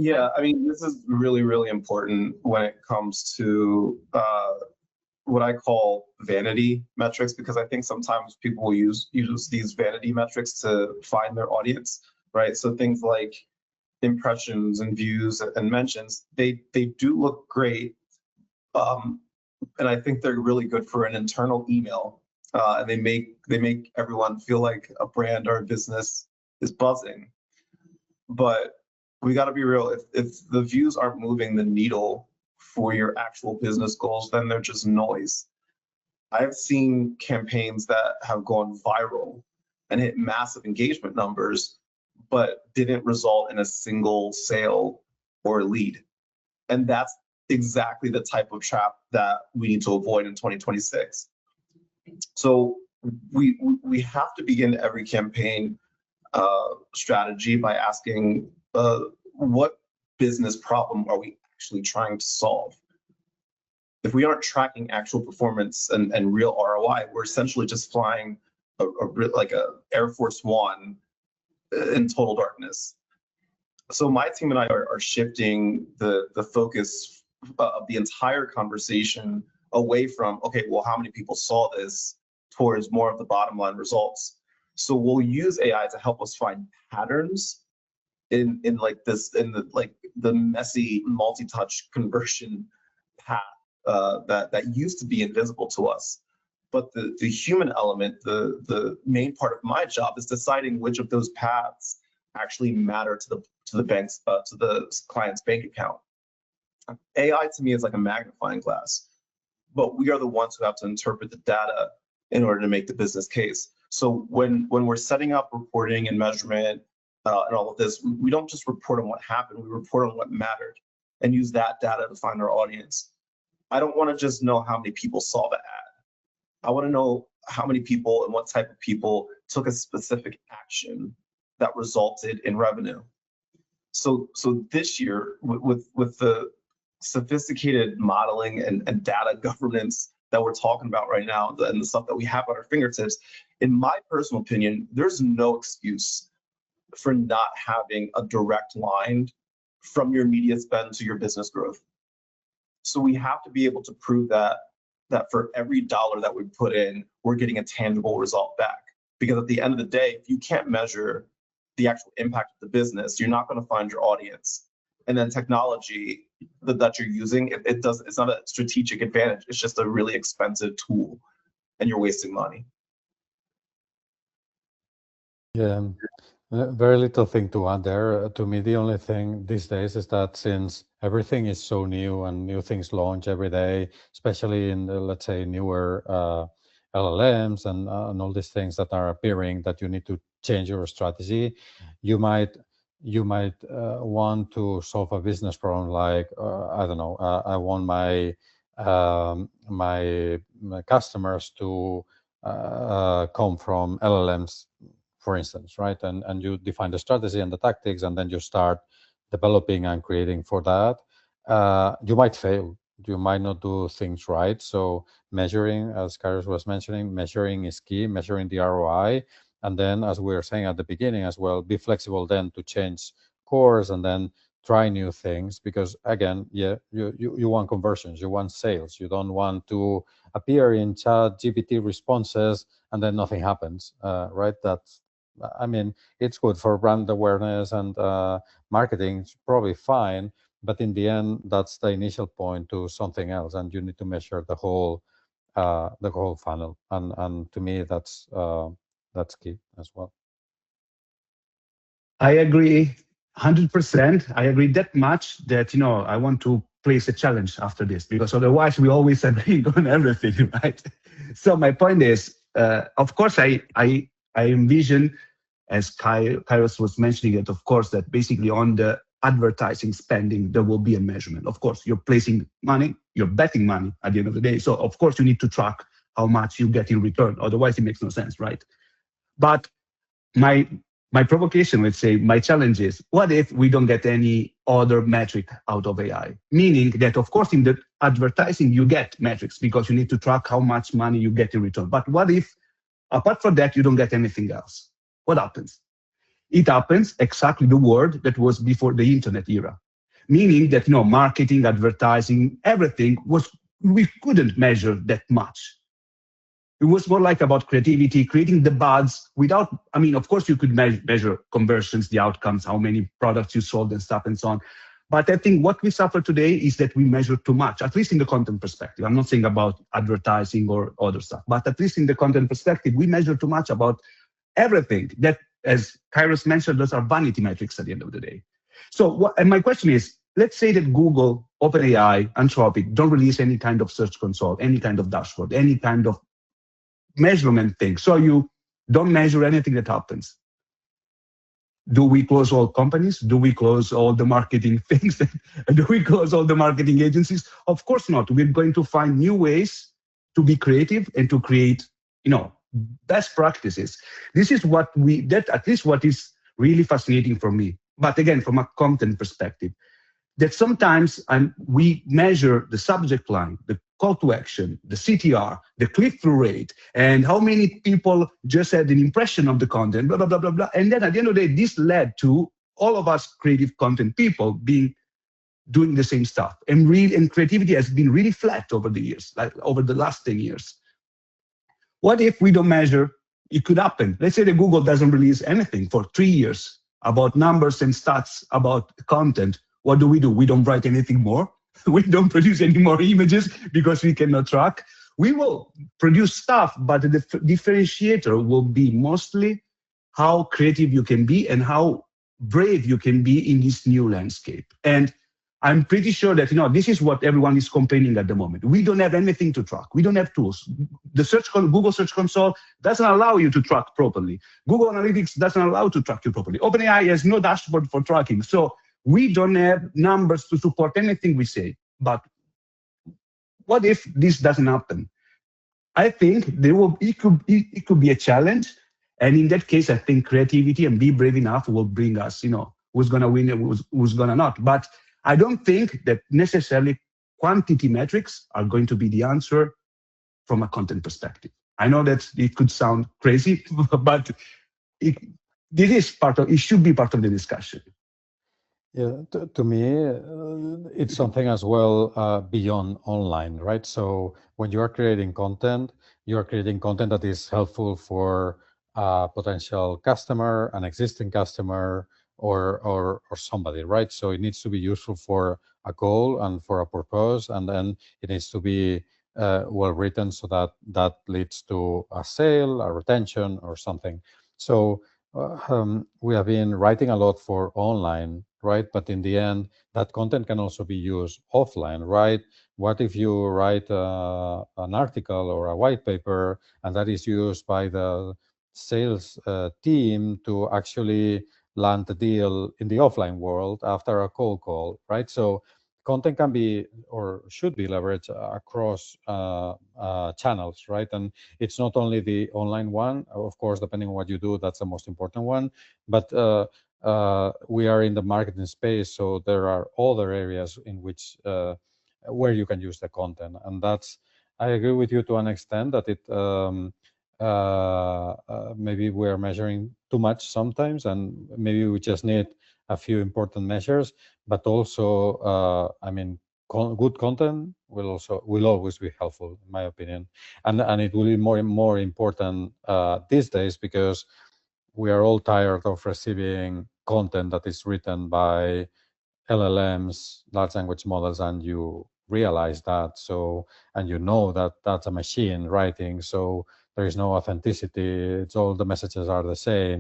Yeah, I mean, this is really, really important when it comes to what I call vanity metrics, because I think sometimes people will use these vanity metrics to find their audience, right? So things like impressions and views and mentions, they do look great, um, and I think they're really good for an internal email, and they make everyone feel like a brand or a business is buzzing. But we got to be real. If the views aren't moving the needle for your actual business goals, then they're just noise. I've seen campaigns that have gone viral and hit massive engagement numbers, but didn't result in a single sale or lead. And that's exactly the type of trap that we need to avoid in 2026. So we have to begin every campaign strategy by asking what business problem are we actually trying to solve? If we aren't tracking actual performance and real ROI, we're essentially just flying like a Air Force One in total darkness. So my team and I are shifting the focus of the entire conversation away from, okay, well, how many people saw this, towards more of the bottom line results. So we'll use AI to help us find patterns in the messy multi-touch conversion path that used to be invisible to us. But the human element, the main part of my job, is deciding which of those paths actually matter to the client's bank account. AI to me is like a magnifying glass, but we are the ones who have to interpret the data in order to make the business case. So when we're setting up reporting and measurement and all of this, we don't just report on what happened, we report on what mattered and use that data to find our audience. I don't want to just know how many people saw the ad. I want to know how many people and what type of people took a specific action that resulted in revenue. So this year, with the sophisticated modeling and data governance that we're talking about right now, and the stuff that we have at our fingertips, in my personal opinion, there's no excuse for not having a direct line from your media spend to your business growth. So we have to be able to prove that for every dollar that we put in, we're getting a tangible result back. Because at the end of the day, if you can't measure the actual impact of the business, you're not going to find your audience. And then technology that you're using, it's not a strategic advantage. It's just a really expensive tool, and you're wasting money. Yeah, very little thing to add there. To me, the only thing these days is that since everything is so new and new things launch every day, especially in the, let's say, newer LLMs and all these things that are appearing, that you need to change your strategy. You might want to solve a business problem like I don't know, I want my my customers to come from LLMs, for instance, right? And you define the strategy and the tactics, and then you start developing and creating for that. You might fail. You might not do things right. So measuring, as Kairos was mentioning, measuring is key, measuring the ROI. And then, as we were saying at the beginning as well, be flexible then to change course and then try new things. Because again, yeah, you want conversions, you want sales. You don't want to appear in chat GPT responses and then nothing happens, right? I mean, it's good for brand awareness and marketing, it's probably fine, but in the end, that's the initial point to something else, and you need to measure the whole funnel. And to me, that's key as well. I agree 100%. I agree that much that, I want to place a challenge after this, because otherwise we always agree on everything, right? So my point is, of course, I envision, as Kairos was mentioning it, of course, that basically on the advertising spending, there will be a measurement. Of course, you're placing money, you're betting money at the end of the day. So of course, you need to track how much you get in return. Otherwise, it makes no sense, right? But my provocation, let's say, my challenge is, what if we don't get any other metric out of AI? Meaning that, of course, in the advertising, you get metrics because you need to track how much money you get in return. But what if, apart from that, you don't get anything else? What happens? It happens exactly the word that was before the internet era. meaning that, marketing, advertising, everything we couldn't measure that much. It was more like about creativity, creating the buzz without, of course you could measure conversions, the outcomes, how many products you sold and stuff and so on. But I think what we suffer today is that we measure too much, at least in the content perspective. I'm not saying about advertising or other stuff, but at least in the content perspective, we measure too much about everything that, as Kairos mentioned, those are vanity metrics at the end of the day. So and my question is, let's say that Google, OpenAI, Anthropic don't release any kind of search console, any kind of dashboard, any kind of measurement thing. So you don't measure anything that happens. Do we close all companies? Do we close all the marketing things? Do we close all the marketing agencies? Of course not. We're going to find new ways to be creative and to create, best practices. This is at least what is really fascinating for me. But again, from a content perspective, that sometimes we measure the subject line, the call to action, the CTR, the click-through rate, and how many people just had an impression of the content, blah, blah, blah, blah, blah. And then at the end of the day, this led to all of us creative content people doing the same stuff. And creativity has been really flat over the years, like over the last 10 years. What if we don't measure? It could happen. Let's say that Google doesn't release anything for 3 years about numbers and stats about content. What do? We don't write anything more. We don't produce any more images because we cannot track. We will produce stuff, but the differentiator will be mostly how creative you can be and how brave you can be in this new landscape. And I'm pretty sure that this is what everyone is complaining at the moment. We don't have anything to track. We don't have tools. The Google Search Console doesn't allow you to track properly. Google Analytics doesn't allow you to track you properly. OpenAI has no dashboard for tracking. So we don't have numbers to support anything we say. But what if this doesn't happen? I think it could be a challenge. And in that case, I think creativity and be brave enough will bring us, who's going to win and who's going to not. But I don't think that necessarily quantity metrics are going to be the answer from a content perspective. I know that it could sound crazy, but it should be part of the discussion. Yeah, to me, it's something as well beyond online, right? So when you are creating content that is helpful for a potential customer, an existing customer, or somebody, right? So it needs to be useful for a goal and for a purpose, and then it needs to be well written so that leads to a sale, a retention, or something. So we have been writing a lot for online, right? But in the end, that content can also be used offline, right? What if you write an article or a white paper and that is used by the sales team to actually land the deal in the offline world after a cold call, right? So content can be or should be leveraged across channels, right? And it's not only the online one, of course, depending on what you do, that's the most important one. But we are in the marketing space, so there are other areas in which where you can use the content, and that's, I agree with you to an extent that it maybe we are measuring too much sometimes, and maybe we just need a few important measures. But also, I mean, good content will always be helpful, in my opinion, and it will be more and more important these days, because we are all tired of receiving content that is written by LLMs, large language models, and you realize that, so, and you know that that's a machine writing, so there is no authenticity. It's all the messages are the same.